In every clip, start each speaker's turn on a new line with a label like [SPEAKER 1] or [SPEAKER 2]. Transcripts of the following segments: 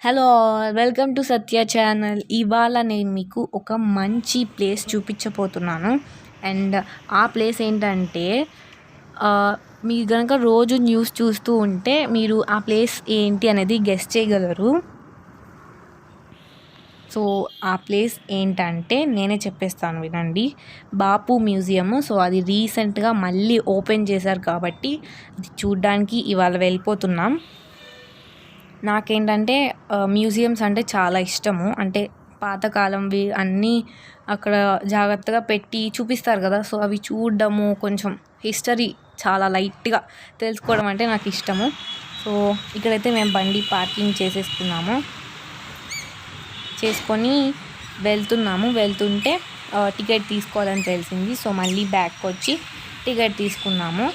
[SPEAKER 1] Hello all welcome to Satya channel. ఇవాళ నేను మీకు ఒక మంచి ప్లేస్ చూపించబోతున్నాను. అండ్ ఆ ప్లేస్ ఏంటంటే మీరు కనుక రోజు న్యూస్ చూస్తూ ఉంటే మీరు ఆ ప్లేస్ ఏంటి అనేది గెస్ చేయగలరు. సో ఆ ప్లేస్ ఏంటంటే నేనే చెప్పేస్తాను వినండి. బాపు మ్యూజియం. సో అది రీసెంట్గా మళ్ళీ ఓపెన్ చేశారు కాబట్టి అది చూడ్డానికి ఇవాళ వెళ్ళిపోతున్నాం. నాకేంటంటే మ్యూజియంస్ అంటే చాలా ఇష్టము. అంటే పాతకాలంవి అన్నీ అక్కడ జాగ్రత్తగా పెట్టి చూపిస్తారు కదా. సో అవి చూడడము, కొంచెం హిస్టరీ చాలా లైట్గా తెలుసుకోవడం అంటే నాకు ఇష్టము. సో ఇక్కడైతే మేము బండి పార్కింగ్ చేసుకొని వెళ్తుంటే టికెట్ తీసుకోవాలని తెలిసింది. సో మళ్ళీ బ్యాక్ వచ్చి టికెట్ తీసుకున్నాము.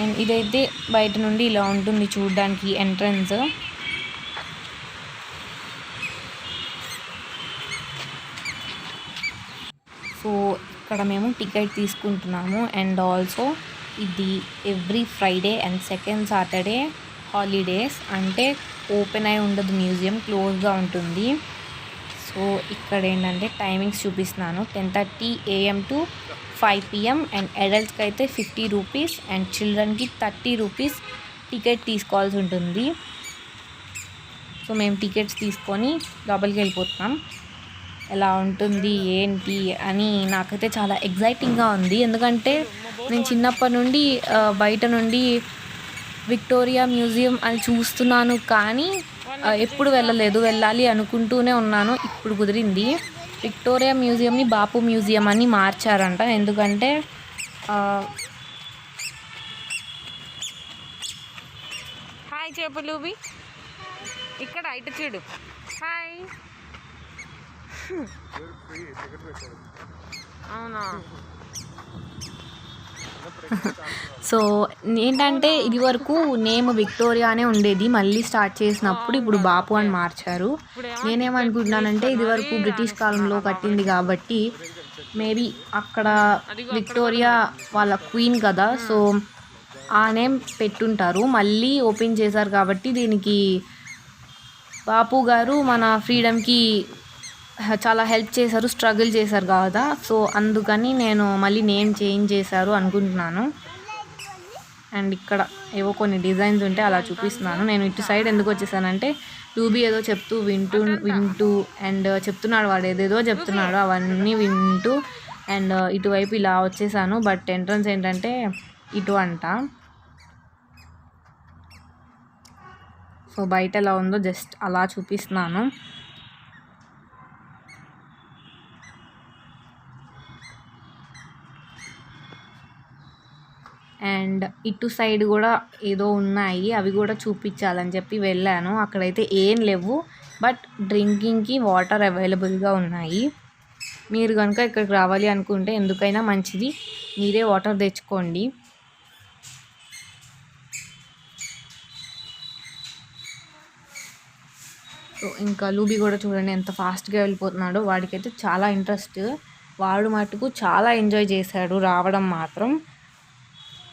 [SPEAKER 1] అండ్ ఇదైతే బయట నుండి ఇలా ఉంటుంది చూడడానికి ఎంట్రన్స్. సో ఇక్కడ మేము టికెట్ తీసుకుంటున్నాము. అండ్ ఆల్సో ఇది every Friday and second Saturday holidays, అంటే ఓపెన్ అయి ఉండదు, మ్యూజియం క్లోజ్గా ఉంటుంది. సో ఇక్కడ ఏంటంటే టైమింగ్స్ చూపిస్తున్నాను. 10:30 AM టు 5 PM. అండ్ అడల్ట్స్కి అయితే 50 రూపీస్ అండ్ చిల్డ్రన్కి 30 రూపీస్ టికెట్ తీసుకోవాల్సి ఉంటుంది. సో మేము టికెట్స్ తీసుకొని లోపలికి వెళ్ళిపోతున్నాం. ఎలా ఉంటుంది ఏంటి అని నాకైతే చాలా ఎగ్జైటింగ్గా ఉంది. ఎందుకంటే నేను చిన్నప్పటి నుండి బయట నుండి విక్టోరియా మ్యూజియం అని చూస్తున్నాను, కానీ ఎప్పుడు వెళ్ళాలి అనుకుంటూనే ఉన్నాను. ఇప్పుడు కుదిరింది. విక్టోరియా మ్యూజియంని బాపు మ్యూజియం అని మార్చారంట. ఎందుకంటే హాయ్ చెప్పులువి ఇక్కడ ఇటు చూడు. హాయ్. అవునా. సో ఏంటంటే ఇది వరకు నేమ్ విక్టోరియానే ఉండేది, మళ్ళీ స్టార్ట్ చేసినప్పుడు ఇప్పుడు బాపు అని మార్చారు. నేనేమనుకుంటున్నానంటే ఇది వరకు బ్రిటిష్ కాలంలో కట్టింది కాబట్టి మేబీ అక్కడ విక్టోరియా వాళ్ళ క్వీన్ కదా, సో ఆ నేమ్ పెట్టుంటారు. మళ్ళీ ఓపెన్ చేశారు కాబట్టి దీనికి బాపు గారు మన ఫ్రీడమ్కి చాలా హెల్ప్ చేశారు, స్ట్రగుల్ చేశారు కదా. సో అందుకని నేను మళ్ళీ నేమ్ చేంజ్ చేశారు అనుకుంటున్నాను. అండ్ ఇక్కడ ఏవో కొన్ని డిజైన్స్ ఉంటే అలా చూపిస్తున్నాను. నేను ఇటు సైడ్ ఎందుకు వచ్చేసానంటే లూబీ ఏదో చెప్తూ వింటూ అండ్ చెప్తున్నాడు, వాడు ఏదేదో చెప్తున్నాడు, అవన్నీ వింటూ అండ్ ఇటువైపు ఇలా వచ్చేసాను. బట్ ఎంట్రన్స్ ఏంటంటే ఇటు అంట. సో బయట ఎలా ఉందో జస్ట్ అలా చూపిస్తున్నాను. అండ్ ఇటు సైడ్ కూడా ఏదో ఉన్నాయి, అవి కూడా చూపించాలని చెప్పి వెళ్ళాను. అక్కడైతే ఏం లేవు, బట్ డ్రింకింగ్కి వాటర్ అవైలబుల్గా ఉన్నాయి. మీరు కనుక ఇక్కడికి రావాలి అనుకుంటే ఎందుకైనా మంచిది, మీరే వాటర్ తెచ్చుకోండి. సో ఇంకా లూబీ కూడా చూడండి ఎంత ఫాస్ట్గా వెళ్ళిపోతున్నాడో. వాడికైతే చాలా ఇంట్రెస్ట్, వాడు మటుకు చాలా ఎంజాయ్ చేశాడు రావడం మాత్రం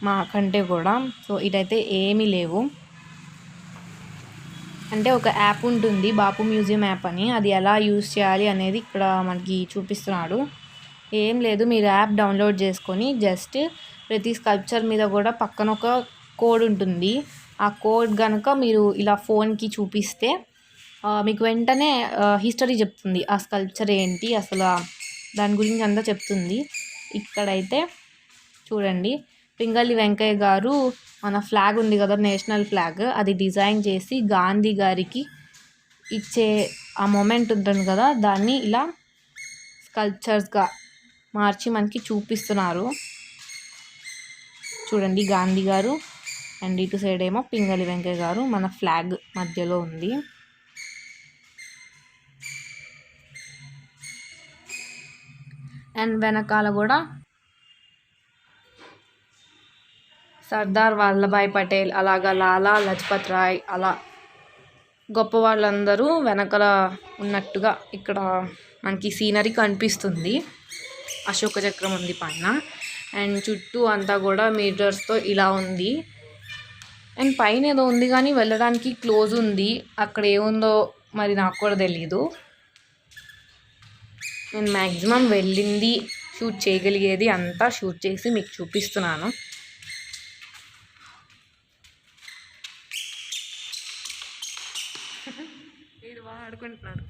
[SPEAKER 1] మాకంటే కూడా. సో ఇటైతే ఏమీ లేవు. అంటే ఒక యాప్ ఉంటుంది బాపు మ్యూజియం యాప్ అని, అది ఎలా యూజ్ చేయాలి అనేది ఇక్కడ మనకి చూపిస్తున్నాడు. ఏం లేదు, మీరు యాప్ డౌన్లోడ్ చేసుకొని జస్ట్ ప్రతి స్కల్ప్చర్ మీద కూడా పక్కన ఒక కోడ్ ఉంటుంది. ఆ కోడ్ కనుక మీరు ఇలా ఫోన్కి చూపిస్తే మీకు వెంటనే హిస్టరీ చెప్తుంది, ఆ స్కల్ప్చర్ ఏంటి అసలు దాని గురించి అంతా చెప్తుంది. ఇక్కడైతే చూడండి, పింగళి వెంకయ్య గారు మన ఫ్లాగ్ ఉంది కదా, నేషనల్ ఫ్లాగ్, అది డిజైన్ చేసి గాంధీ గారికి ఇచ్చే ఆ మొమెంట్ ఉంటుంది కదా, దాన్ని ఇలా స్కల్ప్చర్స్గా మార్చి మనకి చూపిస్తున్నారు. చూడండి గాంధీ గారు అండ్ ఇటు సైడ్ ఏమో పింగళి వెంకయ్య గారు, మన ఫ్లాగ్ మధ్యలో ఉంది. అండ్ వెనకాల కూడా సర్దార్ వల్లభాయ్ పటేల్, అలాగా లాలా లజపత్ రాయ్, అలా గొప్ప వాళ్ళందరూ వెనకాల ఉన్నట్టుగా ఇక్కడ మనకి సీనరీ కనిపిస్తుంది. అశోక చక్రం ఉంది పైన అండ్ చుట్టూ అంతా కూడా మీటర్స్తో ఇలా ఉంది. అండ్ పైన ఏదో ఉంది కానీ వెళ్ళడానికి క్లోజ్ ఉంది. అక్కడ ఏముందో మరి నాకు కూడా తెలీదు. నేను మ్యాక్సిమం వెళ్ళింది, షూట్ చేయగలిగేది అంతా షూట్ చేసి మీకు చూపిస్తున్నాను. ఆడుకుంటున్నాడు.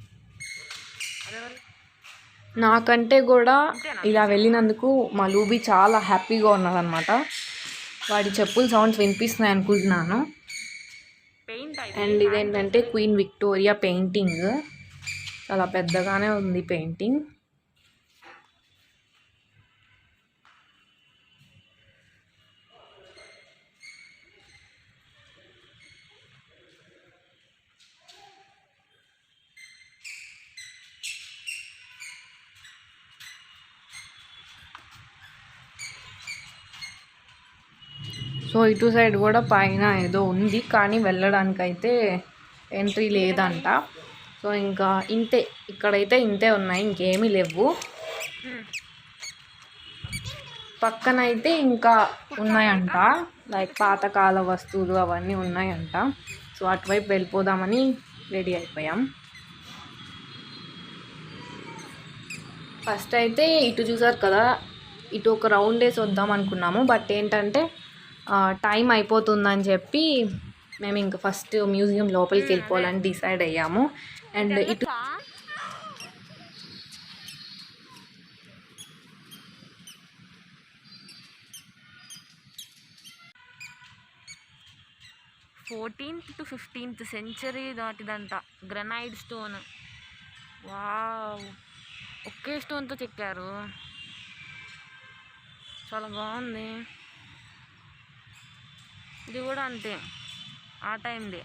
[SPEAKER 1] నాకంటే కూడా ఇలా వెళ్ళినందుకు మా లూబీ చాలా హ్యాపీగా ఉన్నదన్నమాట. వాడి చెప్పుల సౌండ్స్ వినిపిస్తున్నాయి అనుకుంటున్నాను. అండ్ ఇదేంటంటే క్వీన్ విక్టోరియా పెయింటింగ్. చాలా పెద్దగానే ఉంది పెయింటింగ్. సో ఇటు సైడ్ కూడా పైన ఏదో ఉంది కానీ వెళ్ళడానికైతే ఎంట్రీ లేదంట. సో ఇంకా ఇంతే, ఇక్కడైతే ఇంతే ఉన్నాయి, ఇంకేమీ లేవు. పక్కనైతే ఇంకా ఉన్నాయంట, లైక్ పాతకాల వస్తువులు అవన్నీ ఉన్నాయంట. సో అటువైపు వెళ్ళిపోదామని రెడీ అయిపోయాం. ఫస్ట్ అయితే ఇటు చూసారు కదా, ఇటు ఒక రౌండ్ వేసి వద్దాం అనుకున్నాము. బట్ ఏంటంటే టైం అయిపోతుందని చెప్పి మేము ఇంకా ఫస్ట్ మ్యూజియం లోపలికి వెళ్ళిపోవాలని డిసైడ్ అయ్యాము. అండ్ ఇటు 14th to 15th సెంచరీ దాటిదంట. Granite stone. వావ్, ఒకే స్టోన్తో చెక్కారు. చాలా బాగుంది. ఇది కూడా అంతే, ఆ టైంది.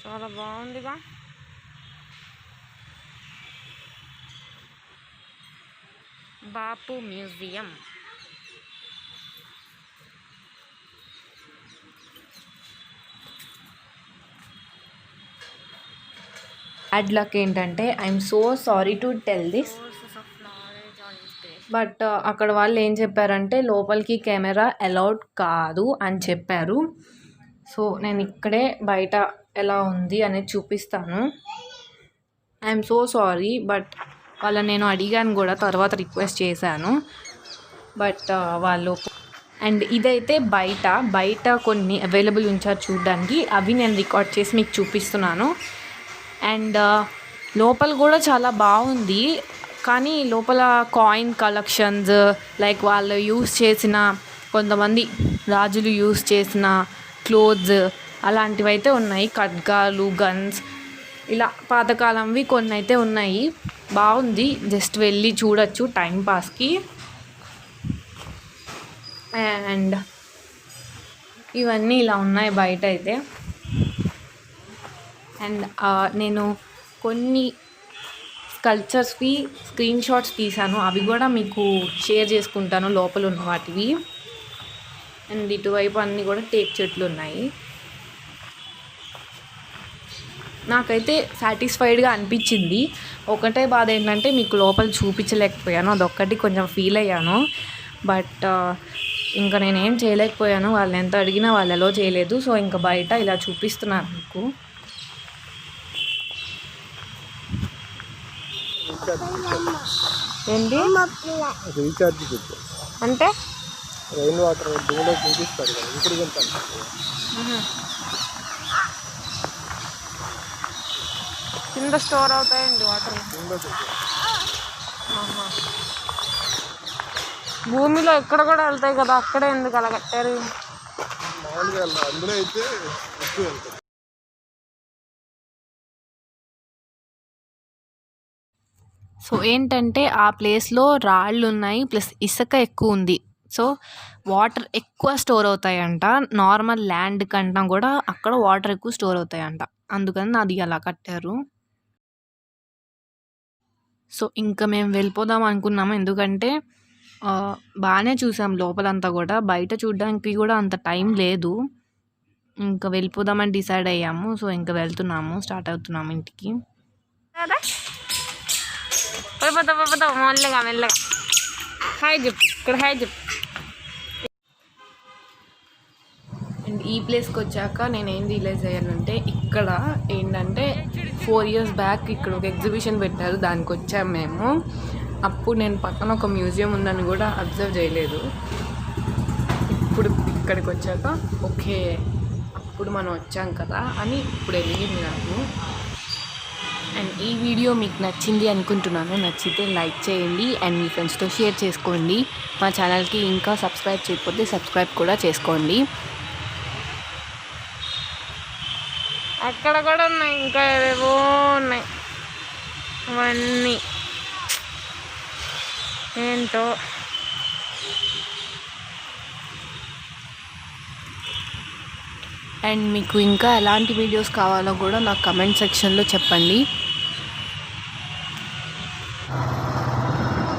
[SPEAKER 1] చాలా బాగుందిగా. బాపు మ్యూజియం. బ్యాడ్ లక్ ఏంటంటే, I'm so sorry to tell this, but అక్కడ వాళ్ళు ఏం చెప్పారంటే లోపలికి కెమెరా అలౌడ్ కాదు అని చెప్పారు. సో నేను ఇక్కడే బయట ఎలా ఉంది అనేది చూపిస్తాను. ఐఎమ్ సో సారీ, బట్ వాళ్ళని నేను అడిగాను కూడా, తర్వాత రిక్వెస్ట్ చేశాను, బట్ వాళ్ళు. అండ్ ఇదైతే బయట కొన్ని అవైలబుల్ ఉంచారు చూడడానికి, అవి నేను రికార్డ్ చేసి మీకు చూపిస్తున్నాను. అండ్ లోపల కూడా చాలా బాగుంది, కానీ లోపల కాయిన్ కలెక్షన్స్, లైక్ వాళ్ళు యూస్ చేసిన, కొంతమంది రాజులు యూస్ చేసిన క్లోత్స్ అలాంటివి అయితే ఉన్నాయి. ఖడ్గాలు, గన్స్, ఇలా పాతకాలంవి కొన్ని అయితే ఉన్నాయి. బాగుంది, జస్ట్ వెళ్ళి చూడొచ్చు టైంపాస్కి. అండ్ ఇవన్నీ ఇలా ఉన్నాయి బయట అయితే. అండ్ నేను కొన్ని స్కల్ప్చర్స్వి స్క్రీన్ షాట్స్ తీసాను, అవి కూడా మీకు షేర్ చేసుకుంటాను లోపల ఉన్న వాటివి. అండ్ ఇటువైపు అన్నీ కూడా టేక్ చెట్లు ఉన్నాయి. నాకైతే సాటిస్ఫైడ్గా అనిపించింది. ఒకటే బాధ ఏంటంటే మీకు లోపల చూపించలేకపోయాను, అదొక్కటి కొంచెం ఫీల్ అయ్యాను. బట్ ఇంకా నేనేం చేయలేకపోయాను, వాళ్ళు ఎంత అడిగినా వాళ్ళు ఎలా చేయలేదు. సో ఇంకా బయట ఇలా చూపిస్తున్నాను మీకు. ఏంటి రీఛార్జ్ అంటే రెయిన్ వాటర్ చూపిస్తారు కదా, ఇప్పుడు కింద స్టోర్ అవుతాయండి వాటర్. భూమిలో ఎక్కడ కూడా వెళ్తాయి కదా, అక్కడే ఎందుకు అలా కట్టారు? అందులో అయితే ఎక్కువ వెళ్తాయి. సో ఏంటంటే ఆ ప్లేస్లో రాళ్ళు ఉన్నాయి, ప్లస్ ఇసుక ఎక్కువ ఉంది. సో వాటర్ ఎక్కువ స్టోర్ అవుతాయంట, నార్మల్ ల్యాండ్ కన్నా కూడా అక్కడ వాటర్ ఎక్కువ స్టోర్ అవుతాయంట, అందుకని అది అలా కట్టారు. సో ఇంకా మేము వెళ్ళిపోదాం అనుకున్నాము, ఎందుకంటే బాగానే చూసాం లోపలంతా కూడా, బయట చూడడానికి కూడా అంత టైం లేదు. ఇంకా వెళ్ళిపోదామని డిసైడ్ అయ్యాము. సో ఇంకా వెళ్తున్నాము, స్టార్ట్ అవుతున్నాము ఇంటికి. మెల్లగా హాయ్ చెప్పు, ఇక్కడ హాయ్ చెప్పు. అండ్ ఈ ప్లేస్కి వచ్చాక నేను ఏం రియలైజ్ అయ్యానంటే, ఇక్కడ ఏంటంటే 4 years బ్యాక్ ఇక్కడ ఒక ఎగ్జిబిషన్ పెట్టారు, దానికి వచ్చాము మేము. అప్పుడు నేను పక్కన ఒక మ్యూజియం ఉందని కూడా అబ్జర్వ్ చేయలేదు. ఇప్పుడు ఇక్కడికి వచ్చాక ఓకే, అప్పుడు మనం వచ్చాం కదా అని ఇప్పుడు వెళ్ళింది నాకు. అండ్ ఈ వీడియో మీకు నచ్చింది అనుకుంటున్నాను. నచ్చితే లైక్ చేయండి అండ్ మీ ఫ్రెండ్స్తో షేర్ చేసుకోండి. మా ఛానల్కి ఇంకా సబ్స్క్రైబ్ చేయకపోతే సబ్స్క్రైబ్ కూడా చేసుకోండి. అక్కడ కూడా ఉన్నాయి, ఇంకా ఏవేవో ఉన్నాయి, అవన్నీ ఏంటో. అండ్ మీకు ఇంకా ఎలాంటి వీడియోస్ కావాలో కూడా నాకు కమెంట్ సెక్షన్లో చెప్పండి.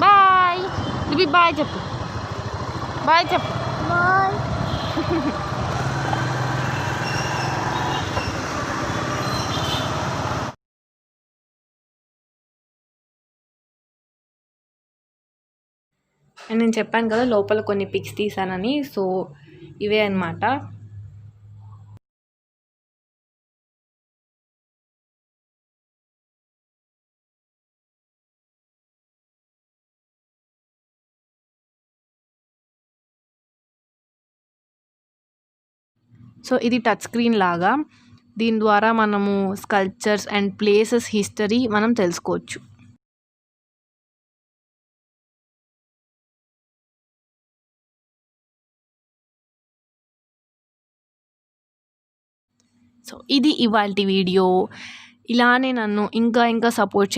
[SPEAKER 1] బాయ్ ఇది, బాయ్ చెప్పు, బాయ్ చెప్పు, బాయ్. అండ్ నేను చెప్పాను కదా లోపల కొన్ని పిక్స్ తీసానని, సో ఇవే అన్నమాట. సో ఇది టచ్ స్క్రీన్ లాగా, దీని ద్వారా మనము స్కల్ప్చర్స్ అండ్ ప్లేసెస్ హిస్టరీ మనం తెలుసుకోవచ్చు. సో ఇది ఇవాల్టి వీడియో. ఇలానే నన్ను ఇంకా సపోర్ట్